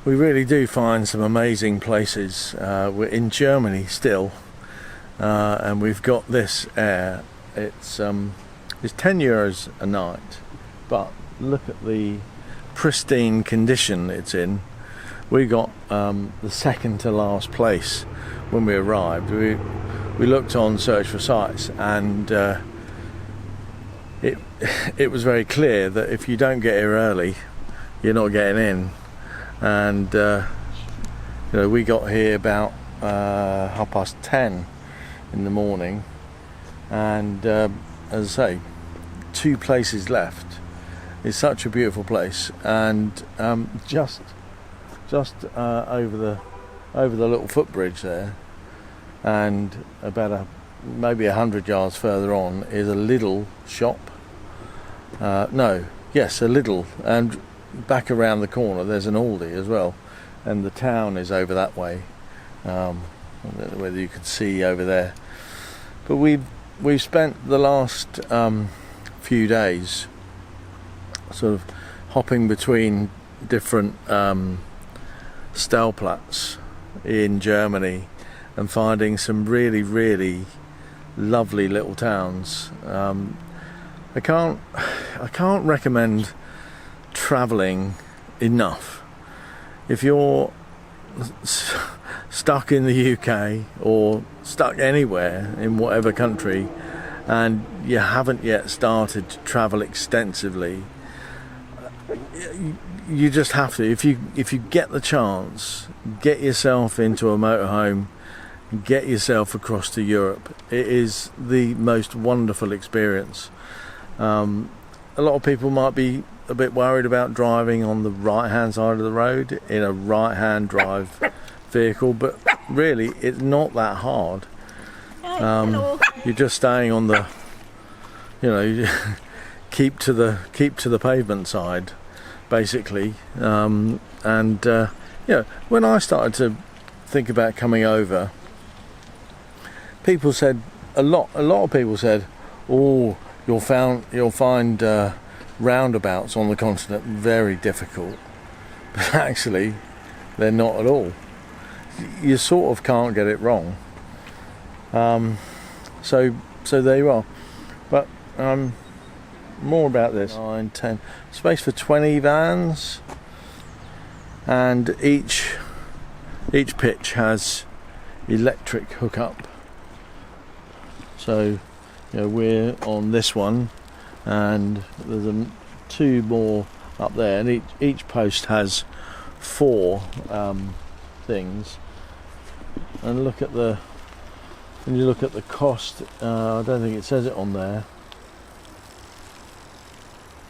we really do find some amazing places. We're in Germany still, and we've got this air. It's 10 euros a night, but look at the pristine condition it's in. We got the second to last place when we arrived. We looked on Search for Sites, and it was very clear that if you don't get here early, you're not getting in. And we got here about 10:30 in the morning, and as I say, 2 places left. It's such a beautiful place, and just over the little footbridge there, and about maybe 100 yards further on is a little shop. A little, and back around the corner there's an Aldi as well, and the town is over that way. I don't know whether you could see over there, but we've spent the last few days sort of hopping between different Stellplatz in Germany and finding some really, really lovely little towns. I can't recommend travelling enough. If you're stuck in the UK or stuck anywhere in whatever country and you haven't yet started to travel extensively, you just have to. If you get the chance, get yourself into a motorhome, get yourself across to Europe. It is the most wonderful experience. A lot of people might be a bit worried about driving on the right hand side of the road in a right hand drive vehicle, but really it's not that hard. You're just staying on the, keep to the pavement side, basically. When I started to think about coming over, people said a lot of people said, "Oh, you'll find roundabouts on the continent very difficult," but actually they're not at all. You sort of can't get it wrong. So there you are. But more about this. 9, 10 space for 20 vans, and each pitch has electric hookup. So we're on this one, and there's 2 more up there, and each post has 4 things. And when you look at the cost, I don't think it says it on there.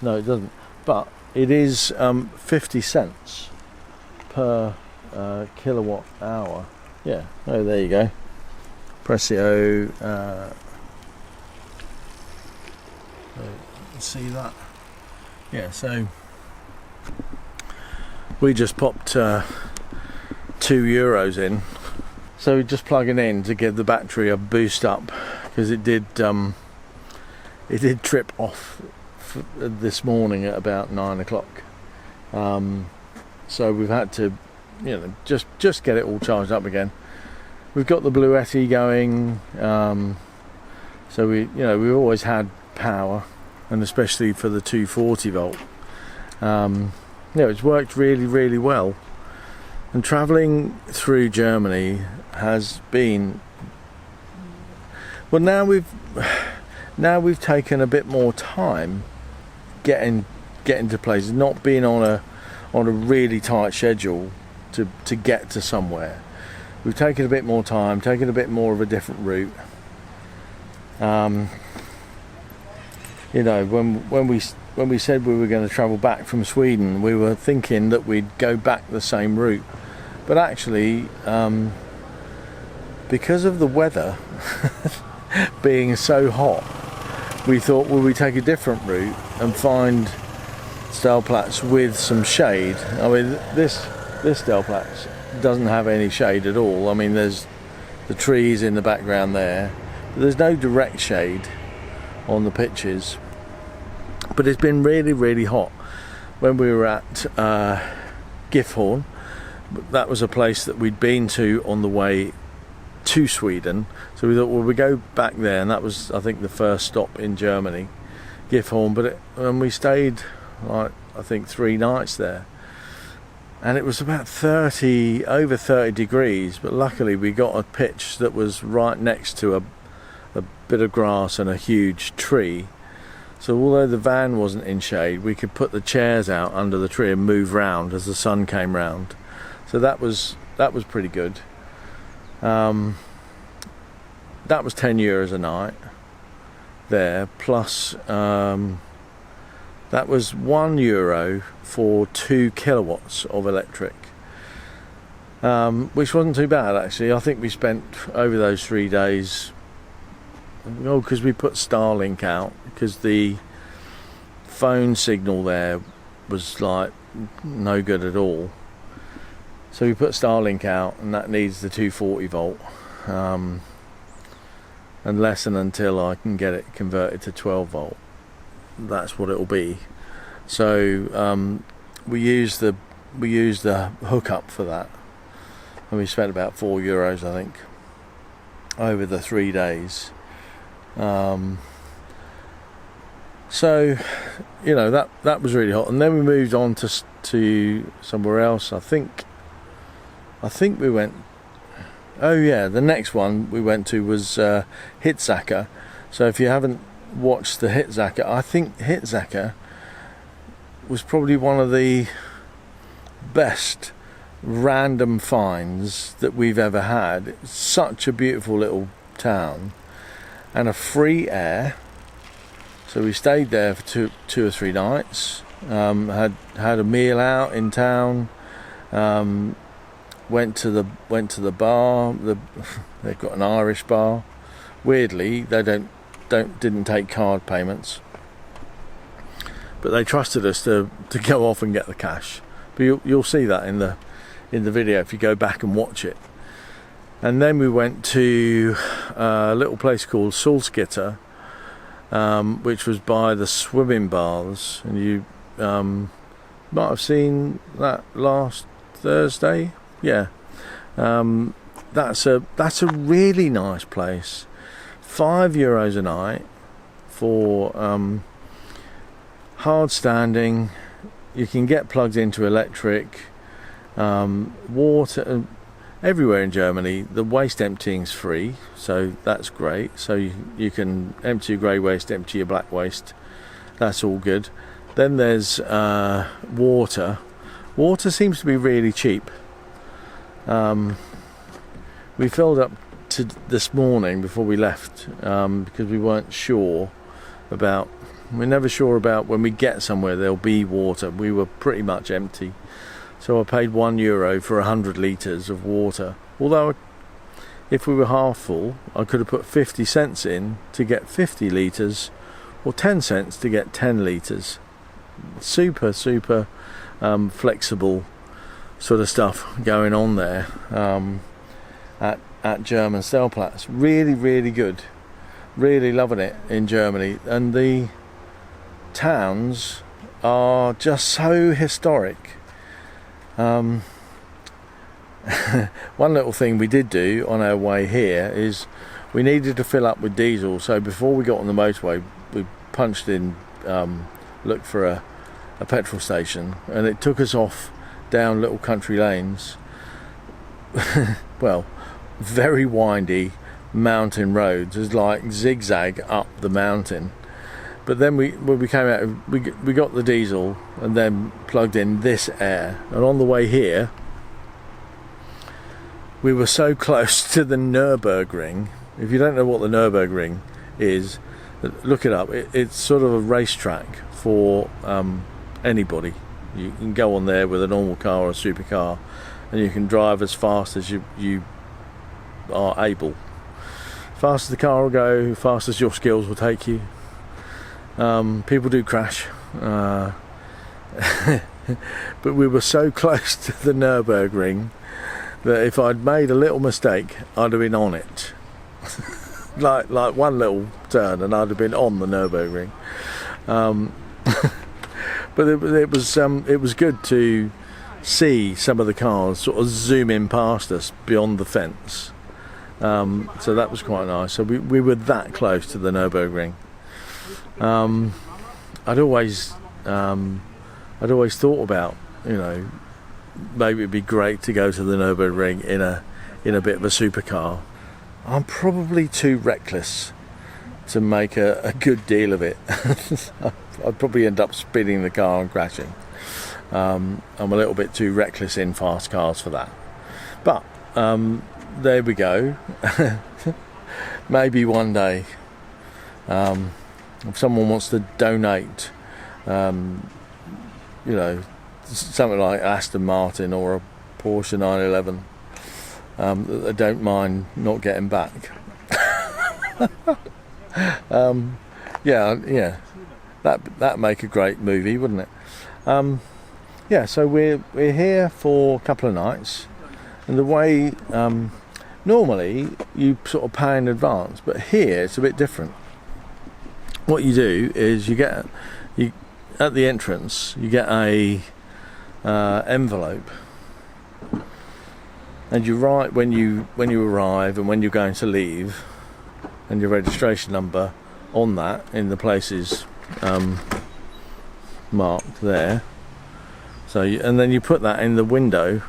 No, it doesn't. But it is 50 cents per kilowatt hour. Yeah. Oh, there you go. Prezio. See that? Yeah. So we just popped €2 in. So we're just plugging in to give the battery a boost up, because it did trip off this morning at about 9 o'clock. So we've had to, just get it all charged up again. We've got the Bluetti going, so we've always had power, and especially for the 240 volt. It's worked really, really well. And travelling through Germany has been, well, now we've taken a bit more time getting to places, not being on a really tight schedule to get to somewhere. We've taken a bit more time, taken a bit more of a different route. When we said we were going to travel back from Sweden, we were thinking that we'd go back the same route, but actually, because of the weather being so hot, we thought, well, we take a different route and find Stellplatz with some shade. I mean, this Stellplatz doesn't have any shade at all. I mean, there's the trees in the background there, but there's no direct shade on the pitches. But it's been really, really hot. When we were at Gifhorn, that was a place that we'd been to on the way to Sweden, so we thought, well, we go back there, and that was, I think, the first stop in Germany, Gifhorn. And we stayed, like, I think 3 nights there, and it was about over 30 degrees, but luckily we got a pitch that was right next to a bit of grass and a huge tree, so although the van wasn't in shade, we could put the chairs out under the tree and move round as the sun came round. So that was pretty good. That was €10 a night there, plus that was €1 for 2 kilowatts of electric, which wasn't too bad actually. I think we spent over those 3 days, because we put Starlink out, because the phone signal there was like no good at all. So we put Starlink out, and that needs the 240 volt, and listen until I can get it converted to 12 volt. That's what it'll be. So we used the hookup for that, and we spent about €4, I think, over the 3 days. So that was really hot, and then we moved on to somewhere else. I think we went, the next one we went to was Hitzacker. So if you haven't watched the Hitzacker, I think Hitzacker was probably one of the best random finds that we've ever had. It's such a beautiful little town, and a free air. So we stayed there for two or 3 nights, had a meal out in town, went to the bar. They've got an Irish bar. Weirdly, they didn't take card payments, but they trusted us to go off and get the cash. But you'll see that in the video if you go back and watch it. And then we went to a little place called Solskitter, which was by the swimming baths, and you might have seen that last Thursday. Yeah, that's a really nice place. €5 a night for hard standing. You can get plugged into electric, water. Everywhere in Germany, the waste emptying's free, so that's great. So you can empty your grey waste, empty your black waste. That's all good. Then there's water. Water seems to be really cheap. We filled up to this morning before we left, because we weren't sure about. We're never sure about when we get somewhere there'll be water. We were pretty much empty. So I paid €1 for 100 litres of water. Although if we were half full, I could have put 50 cents in to get 50 litres, or 10 cents to get 10 litres. Super flexible sort of stuff going on there at German Stellplatz. Really good. Really loving it in Germany. And the towns are just so historic. One little thing we did do on our way here is we needed to fill up with diesel, so before we got on the motorway we punched in, looked for a petrol station, and it took us off down little country lanes. Well, very windy mountain roads. It's like zigzag up the mountain. But then when we came out, we got the diesel and then plugged in this air, and on the way here we were so close to the Nürburgring. If you don't know what the Nürburgring is, look it up. It's sort of a racetrack for anybody. You can go on there with a normal car or a supercar, and you can drive as fast as you are able. Fast as the car will go, fast as your skills will take you. People do crash, but we were so close to the Nürburgring that if I'd made a little mistake, I'd have been on it. like one little turn, and I'd have been on the Nürburgring. But it was good to see some of the cars sort of zooming past us beyond the fence. So that was quite nice. So we were that close to the Nürburgring. I'd always thought about, maybe it'd be great to go to the Nürburgring in a bit of a supercar. I'm probably too reckless to make a good deal of it. I'd probably end up spinning the car and crashing. I'm a little bit too reckless in fast cars for that. But there we go. Maybe one day, if someone wants to donate, something like Aston Martin or a Porsche 911, that they don't mind not getting back. That'd make a great movie, wouldn't it? So we're here for a couple of nights, and the way normally you sort of pay in advance, but here it's a bit different. What you do is you at the entrance you get a envelope, and you write when you arrive and when you're going to leave, and your registration number on that in the places marked there. So and then you put that in the window,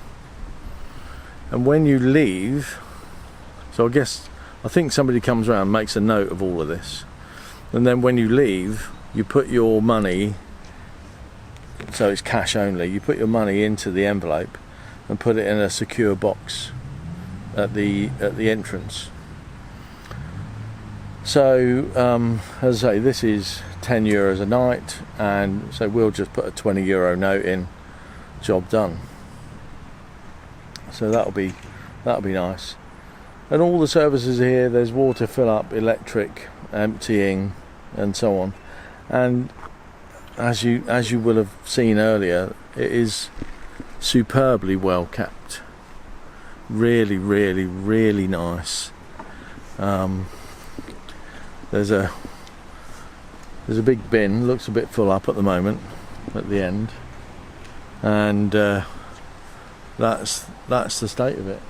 and when you leave, so I think somebody comes around, makes a note of all of this, and then when you leave you put your money, so it's cash only, you put your money into the envelope and put it in a secure box at the entrance. So as I say, this is €10 a night, and so we'll just put a €20 note in, job done. So that'll be nice. And all the services here, there's water fill up, electric, emptying, and so on. And as you will have seen earlier, it is superbly well kept. Really, really, really nice. There's a big bin, looks a bit full up at the moment at the end, and that's the state of it.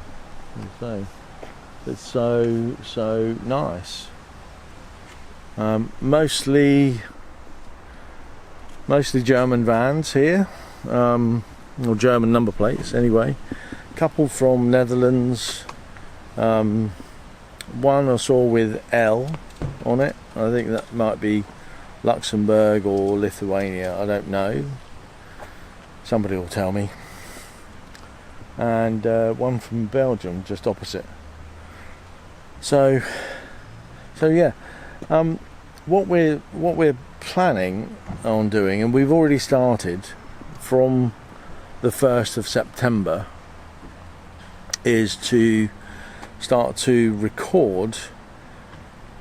So it's so nice. Mostly German vans here, or German number plates anyway. Couple from Netherlands, one I saw with L on it. I think that might be Luxembourg or Lithuania, I don't know, somebody will tell me. And one from Belgium just opposite. So yeah, what we're planning on doing, and we've already started from the 1st of September, is to start to record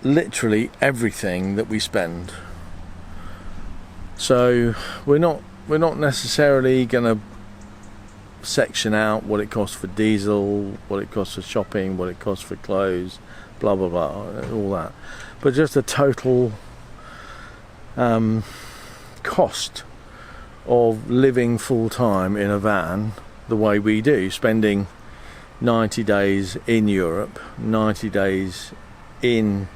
literally everything that we spend. So we're not necessarily going to section out what it costs for diesel, what it costs for shopping, what it costs for clothes, blah blah blah, all that, but just a total cost of living full time in a van the way we do, spending 90 days in Europe, 90 days in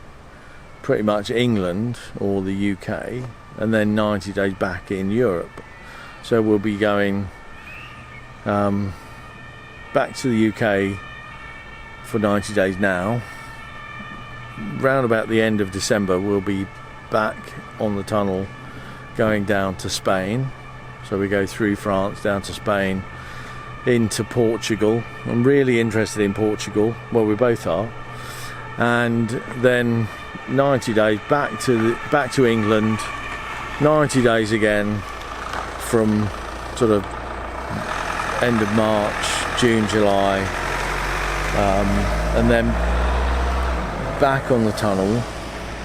pretty much England or the UK, and then 90 days back in Europe. So we'll be going back to the UK for 90 days now. Round about the end of December we'll be back on the tunnel going down to Spain. So we go through France down to Spain into Portugal. I'm really interested in Portugal, well we both are, and then 90 days back to England, 90 days again from sort of end of March, June, July, and then back on the tunnel,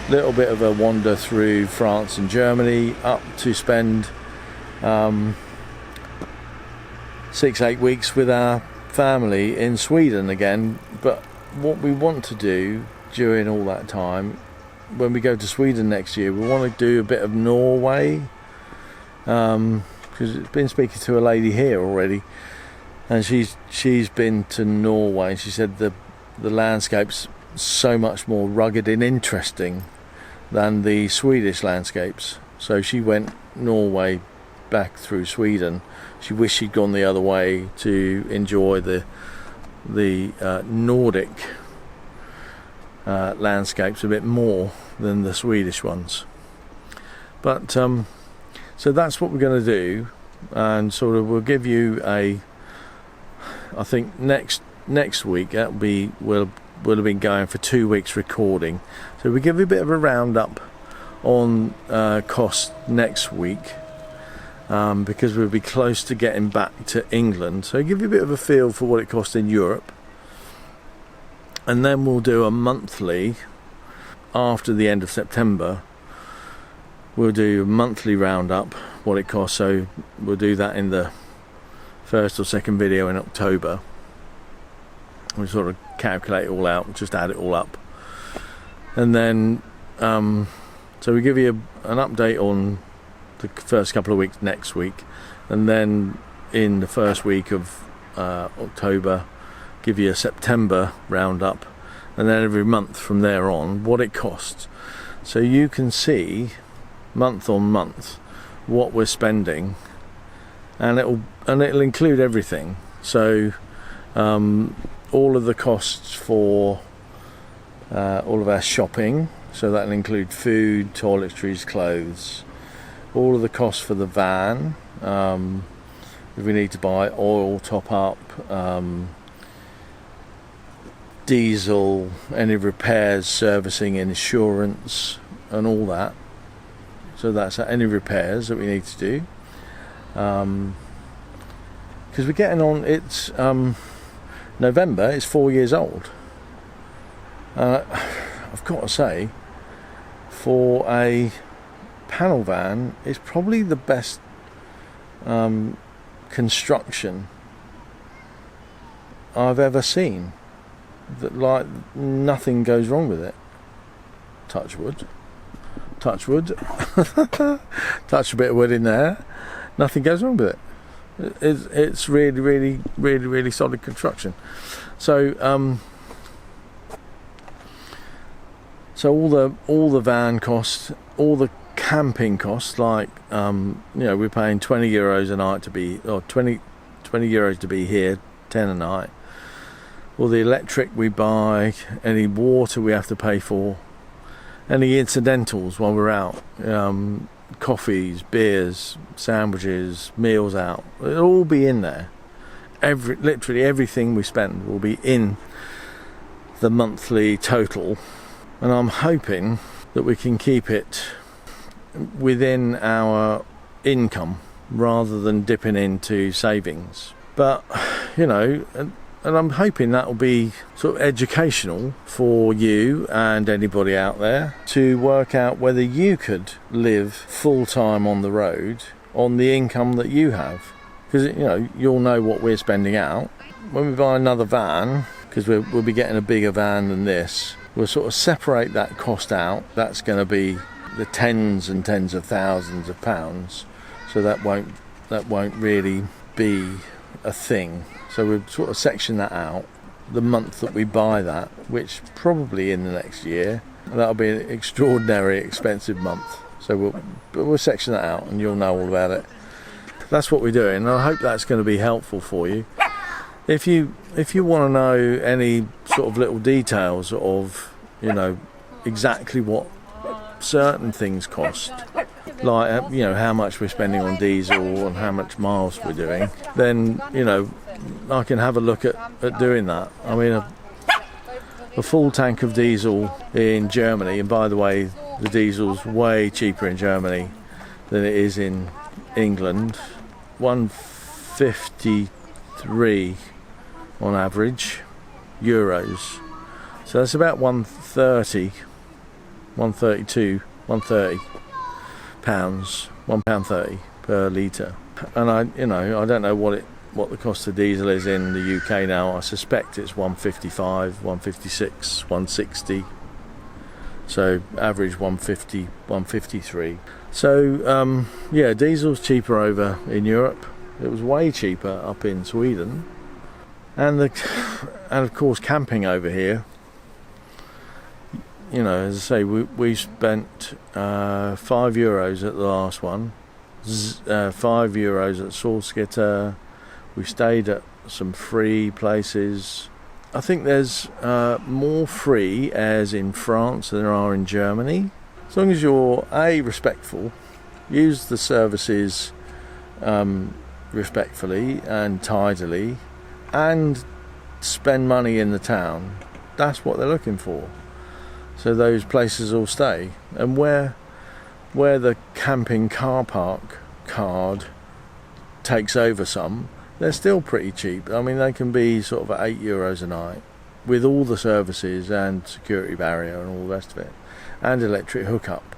little bit of a wander through France and Germany, up to spend 6-8 weeks with our family in Sweden again. But what we want to do during all that time, when we go to Sweden next year, we want to do a bit of Norway, because because it's been speaking to a lady here already, and she's been to Norway, and she said the landscape's so much more rugged and interesting than the Swedish landscapes. So she went Norway back through Sweden. She wished she'd gone the other way to enjoy the Nordic landscapes a bit more than the Swedish ones. But so that's what we're going to do, and sort of we'll give you I think next week we'll have been going for 2 weeks recording, so we'll give you a bit of a roundup on cost next week, because we'll be close to getting back to England, so give you a bit of a feel for what it costs in Europe, and then we'll do a monthly after the end of September. We'll do a monthly roundup what it costs, so we'll do that in the first or second video in October. We'll sort of calculate it all out, just add it all up, and then so we give you an update on the first couple of weeks next week, and then in the first week of October give you a September roundup, and then every month from there on what it costs, so you can see month on month what we're spending, and it'll include everything. So all of the costs for all of our shopping, so that'll include food, toiletries, clothes, all of the costs for the van, if we need to buy oil, top up, diesel, any repairs, servicing, insurance, and all that. So that's any repairs that we need to do, because we're getting on, it's November, it's 4 years old. I've got to say, for a panel van, it's probably the best construction I've ever seen. That, like, nothing goes wrong with it. Touch wood. Touch wood. Touch a bit of wood in there. Nothing goes wrong with it. It's really solid construction. So so all the van costs, all the camping costs, like we're paying €20 a night to be, or 20 euros to be here, 10 a night. All the electric we buy, any water we have to pay for, any incidentals while we're out, coffees, beers, sandwiches, meals out, it'll all be in there. Literally everything we spend will be in the monthly total, and I'm hoping that we can keep it within our income rather than dipping into savings. But and I'm hoping that will be sort of educational for you and anybody out there to work out whether you could live full time on the road on the income that you have. Because you'll know what we're spending out. When we buy another van, because we'll be getting a bigger van than this, we'll sort of separate that cost out. That's going to be the tens and tens of thousands of pounds. So that won't really be a thing. So we'll sort of section that out. The month that we buy that, which probably in the next year, that'll be an extraordinary expensive month. So we'll section that out, and you'll know all about it. That's what we're doing, and I hope that's going to be helpful for you. If you want to know any sort of little details of exactly what certain things cost, like how much we're spending on diesel and how much miles we're doing, then I can have a look at doing that. I mean, a full tank of diesel in Germany, and by the way, the diesel's way cheaper in Germany than it is in England. 153 on average euros. So that's about 130, 132, 130 pounds, £1.30 per litre. And I don't know what the cost of diesel is in the UK now. I suspect it's 155, 156, 160. So average 150, 153. So yeah, diesel's cheaper over in Europe. It was way cheaper up in Sweden, and of course camping over here. You know, as I say, we spent €5 at the last one, €5 at Solskjaer. We stayed at some free places. I think there's more free airs in France than there are in Germany. As long as you're respectful, use the services respectfully and tidily, and spend money in the town. That's what they're looking for. So those places will stay. And where the camping car park card takes over some, they're still pretty cheap. I mean, they can be sort of at €8 a night with all the services and security barrier and all the rest of it, and electric hookup.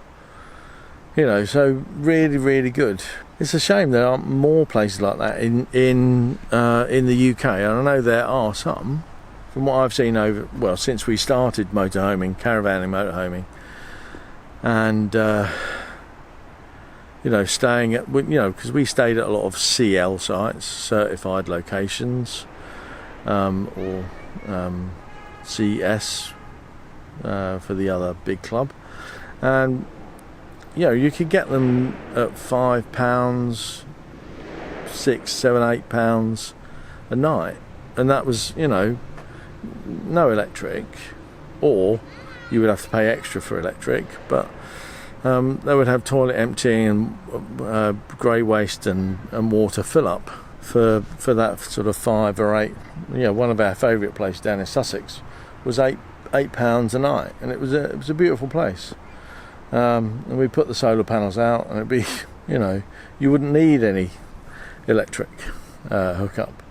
You know, so really, really good. It's a shame there aren't more places like that in the UK, and I know there are some. From what I've seen since we started motorhoming, caravanning, motorhoming, and you know, staying at, you know, because we stayed at a lot of CL sites, certified locations, or CS for the other big club, and you know, you could get them at £5, £6, £7, £8 a night, and that was, you know, no electric, or you would have to pay extra for electric, but they would have toilet emptying and grey waste and water fill up for that sort of 5 or 8. You know, one of our favourite places down in Sussex was £8 a night, and it was a beautiful place. And we put the solar panels out, and it'd be, you know, you wouldn't need any electric hookup.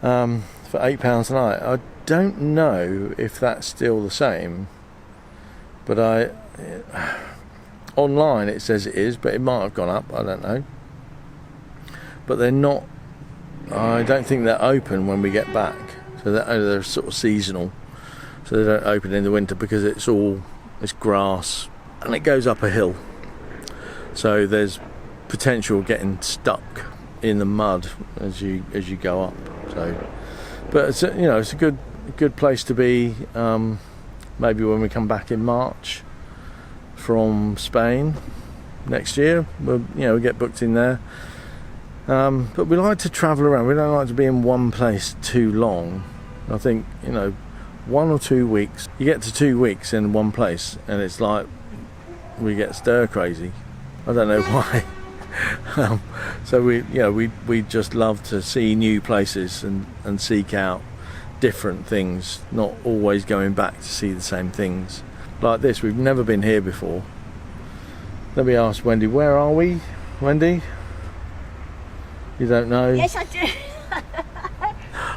For £8 a night. I don't know if that's still the same, but online it says it is, but it might have gone up, I don't know. But they're not, I don't think they're open when we get back, so they're sort of seasonal, so they don't open in the winter because it's grass and it goes up a hill, so there's potential getting stuck in the mud as you go up. So, but it's it's a good place to be. Maybe when we come back in March from Spain next year, we'll get booked in there. But we like to travel around. We don't like to be in one place too long. I think 1 or 2 weeks. You get to 2 weeks in one place, and it's like we get stir crazy. I don't know why. So we just love to see new places and seek out different things, not always going back to see the same things. Like this, we've never been here before. Let me ask Wendy, where are we, Wendy? You don't know? Yes, I do.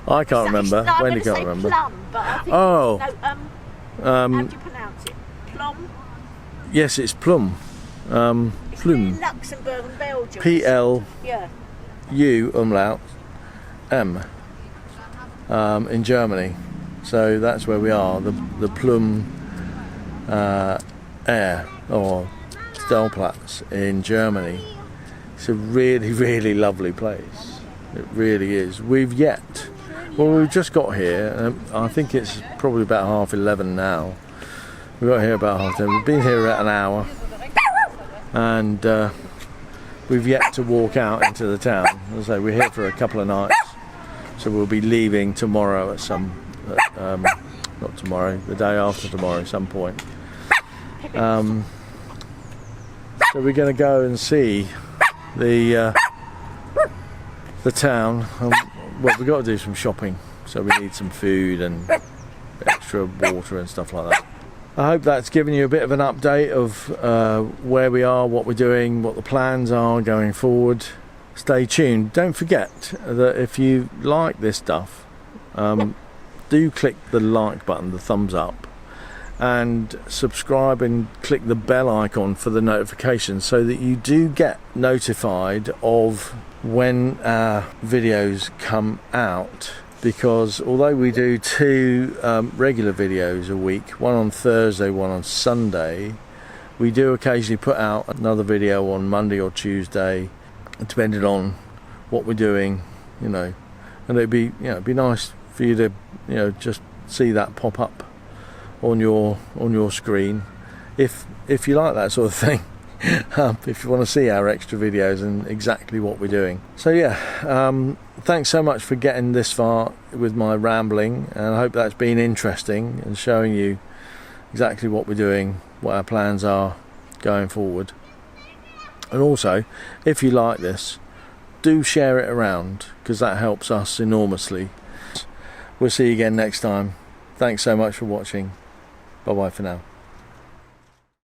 I can't remember. No, Wendy can't remember. Plum, but I think oh. How do you pronounce it? Plum? Yes, it's Plum. It's Plum. in Luxembourg and Belgium. PLU umlaut M in Germany. So that's where we are. The Plum Air or Stellplatz in Germany. It's a really, really lovely place. It really is. We've just got here. I think it's probably about 11:30 now. We got here about 10:30. We've been here about an hour, and we've yet to walk out into the town. As I say, we're here for a couple of nights, so we'll be leaving tomorrow at not tomorrow, the day after tomorrow at some point. So we're going to go and see the town. Well, we've got to do some shopping, so we need some food and extra water and stuff like that. I hope that's given you a bit of an update of where we are, what we're doing, what the plans are going forward. Stay tuned. Don't forget that if you like this stuff, do click the like button, the thumbs up, and subscribe and click the bell icon for the notifications so that you do get notified of when our videos come out. Because although we do 2 regular videos a week, one on Thursday, one on Sunday, We do occasionally put out another video on Monday or Tuesday, depending on what we're doing, you know, and it'd be, you know, it'd be nice for you to, you know, just see that pop up on your screen if you like that sort of thing. If you want to see our extra videos and exactly what we're doing. So yeah, thanks so much for getting this far with my rambling, and I hope that's been interesting and showing you exactly what we're doing, what our plans are going forward. And also, if you like this, do share it around, because that helps us enormously. We'll see you again next time. Thanks so much for watching. Bye bye for now.